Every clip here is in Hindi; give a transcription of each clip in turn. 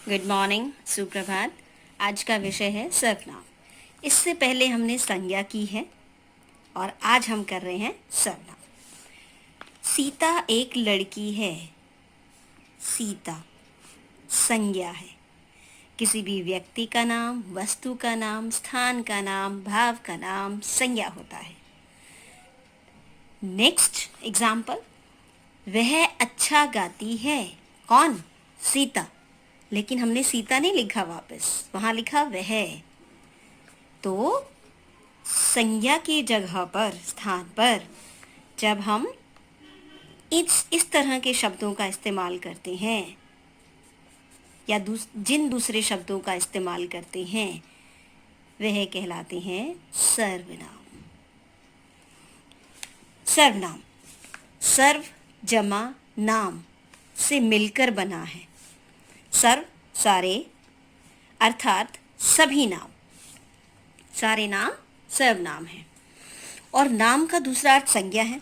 गुड मॉर्निंग, सुप्रभात। आज का विषय है सर्वनाम। इससे पहले हमने संज्ञा की है और आज हम कर रहे हैं सर्वनाम। सीता एक लड़की है। सीता संज्ञा है। किसी भी व्यक्ति का नाम, वस्तु का नाम, स्थान का नाम, भाव का नाम संज्ञा होता है। नेक्स्ट एग्जाम्पल, वह अच्छा गाती है। कौन? सीता। लेकिन हमने सीता नहीं लिखा, वापस वहां लिखा वह। तो संज्ञा की जगह पर, स्थान पर जब हम इस तरह के शब्दों का इस्तेमाल करते हैं या जिन दूसरे शब्दों का इस्तेमाल करते हैं वह कहलाते हैं सर्वनाम। सर्वनाम सर्व जमा नाम से मिलकर बना है। सर्व सारे, अर्थात सभी नाम, सारे नाम सर्वनाम है। और नाम का दूसरा अर्थ संज्ञा है।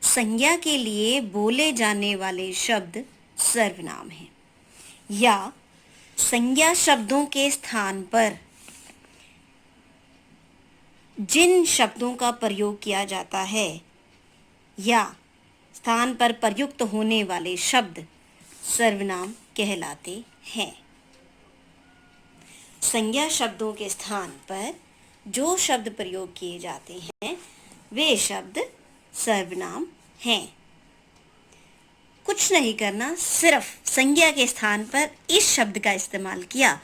संज्ञा के लिए बोले जाने वाले शब्द सर्वनाम है, या संज्ञा शब्दों के स्थान पर जिन शब्दों का प्रयोग किया जाता है या स्थान पर प्रयुक्त होने वाले शब्द सर्वनाम कहलाते हैं। संज्ञा शब्दों के स्थान पर जो शब्द प्रयोग किए जाते हैं वे शब्द सर्वनाम हैं। कुछ नहीं करना, सिर्फ संज्ञा के स्थान पर इस शब्द का इस्तेमाल किया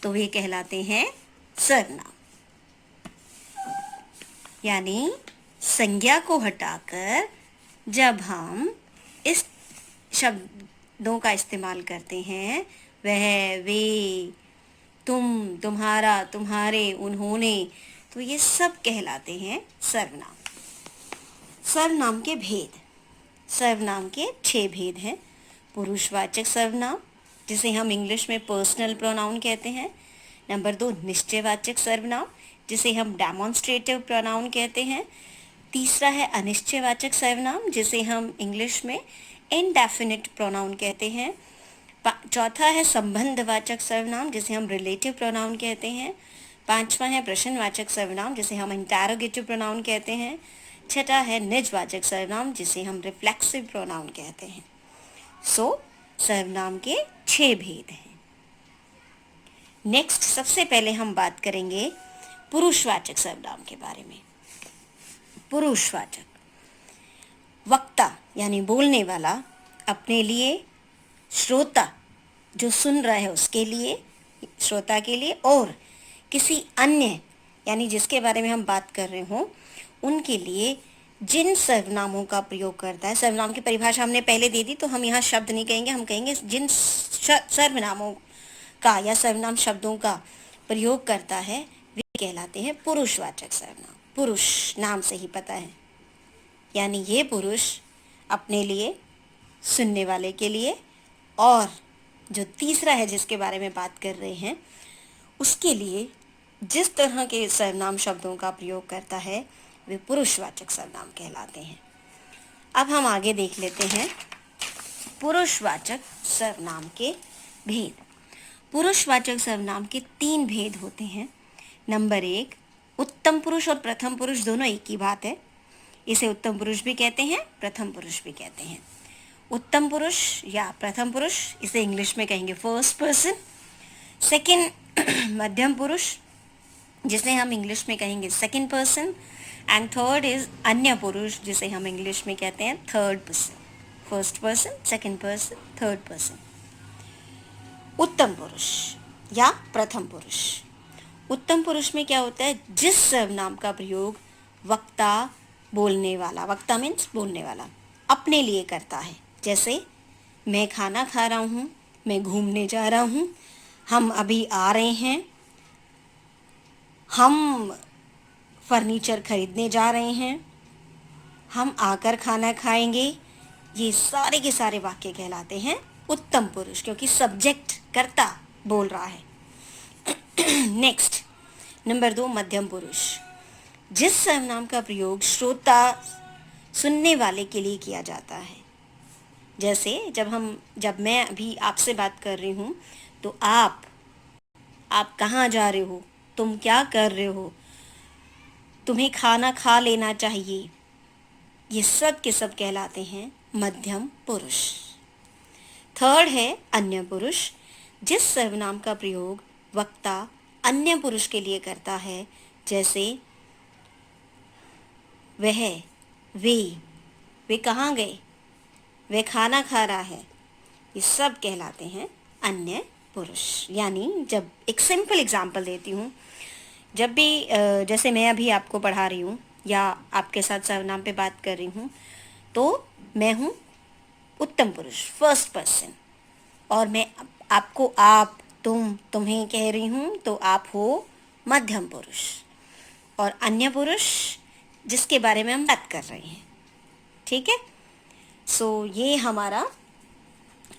तो वे कहलाते हैं सर्वनाम। यानी संज्ञा को हटाकर जब हम इस शब्दों का इस्तेमाल करते हैं, वह, वे, तुम, तुम्हारा, तुम्हारे, उन्होंने, तो ये सब कहलाते हैं सर्वनाम। सर्वनाम के भेद। सर्वनाम के 6 भेद हैं। पुरुषवाचक सर्वनाम, जिसे हम इंग्लिश में पर्सनल प्रोनाउन कहते हैं। नंबर 2, निश्चयवाचक सर्वनाम, जिसे हम डेमोन्स्ट्रेटिव प्रोनाउन कहते हैं। तीसरा है अनिश्चयवाचक सर्वनाम, जिसे हम इंग्लिश में इनडेफिनिट प्रोनाउन कहते हैं। चौथा है संबंधवाचक सर्वनाम, जिसे हम रिलेटिव प्रोनाउन कहते हैं। पांचवा है प्रश्नवाचक सर्वनाम, जिसे हम इंटरोगेटिव प्रोनाउन कहते हैं। छठा है निजवाचक सर्वनाम, जिसे हम रिफ्लेक्सिव प्रोनाउन कहते हैं। सर्वनाम के 6 भेद हैं। नेक्स्ट, सबसे पहले हम बात करेंगे पुरुषवाचक सर्वनाम के बारे में। पुरुषवाचक, वक्ता यानी बोलने वाला, अपने लिए, श्रोता जो सुन रहा है उसके लिए, श्रोता के लिए, और किसी अन्य यानी जिसके बारे में हम बात कर रहे हो उनके लिए जिन सर्वनामों का प्रयोग करता है। सर्वनाम की परिभाषा हमने पहले दे दी, तो हम यहाँ शब्द नहीं कहेंगे, हम कहेंगे जिन सर्वनामों का या सर्वनाम शब्दों का प्रयोग करता है वे कहलाते हैं पुरुषवाचक सर्वनाम। पुरुष नाम से ही पता है, यानी ये पुरुष अपने लिए, सुनने वाले के लिए, और जो तीसरा है जिसके बारे में बात कर रहे हैं उसके लिए जिस तरह के सर्वनाम शब्दों का प्रयोग करता है वे पुरुषवाचक सर्वनाम कहलाते हैं। अब हम आगे देख लेते हैं पुरुषवाचक सर्वनाम के भेद। पुरुषवाचक सर्वनाम के 3 भेद होते हैं। नंबर 1, उत्तम पुरुष और प्रथम पुरुष दोनों एक ही बात है। इसे उत्तम पुरुष भी कहते हैं, प्रथम पुरुष भी कहते हैं। उत्तम पुरुष या प्रथम पुरुष, इसे इंग्लिश में कहेंगे फर्स्ट पर्सन। सेकंड, मध्यम पुरुष, जिसे हम इंग्लिश में कहेंगे second person. And third is अन्य पुरुष, जिसे हम इंग्लिश में कहते हैं third person. First person, second person, third person. उत्तम पुरुष या प्रथम पुरुष। उत्तम पुरुष में क्या होता है, जिस सर्वनाम का प्रयोग वक्ता, बोलने वाला, वक्ता मीन्स बोलने वाला, अपने लिए करता है। जैसे मैं खाना खा रहा हूँ, मैं घूमने जा रहा हूँ, हम अभी आ रहे हैं, हम फर्नीचर खरीदने जा रहे हैं, हम आकर खाना खाएंगे। ये सारे के सारे वाक्य कहलाते हैं उत्तम पुरुष, क्योंकि सब्जेक्ट, कर्ता बोल रहा है। नेक्स्ट, नंबर 2, मध्यम पुरुष। जिस सर्वनाम का प्रयोग श्रोता, सुनने वाले के लिए किया जाता है जैसे जब मैं अभी आपसे बात कर रही हूँ तो आप कहाँ जा रहे हो, तुम क्या कर रहे हो, तुम्हें खाना खा लेना चाहिए, ये सब के सब कहलाते हैं मध्यम पुरुष। थर्ड है अन्य पुरुष, जिस सर्वनाम का प्रयोग वक्ता अन्य पुरुष के लिए करता है, जैसे वह, वे वे कहाँ गए, वह खाना खा रहा है, ये सब कहलाते हैं अन्य पुरुष। यानी जब एक सिंपल एग्जांपल देती हूँ, जब भी जैसे मैं अभी आपको पढ़ा रही हूँ या आपके साथ सर्वनाम पे बात कर रही हूँ, तो मैं हूँ उत्तम पुरुष, फर्स्ट पर्सन, और मैं आपको आप, तुम्हें कह रही हूँ तो आप हो मध्यम पुरुष, और अन्य पुरुष जिसके बारे में हम बात कर रहे हैं। ठीक है, सो ये हमारा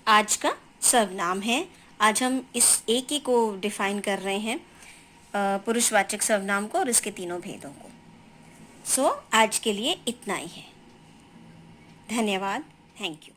आज का सर्वनाम है। आज हम इस एक ही को डिफाइन कर रहे हैं, पुरुषवाचक सर्वनाम को और इसके तीनों भेदों को। सो आज के लिए इतना ही है। धन्यवाद, थैंक यू।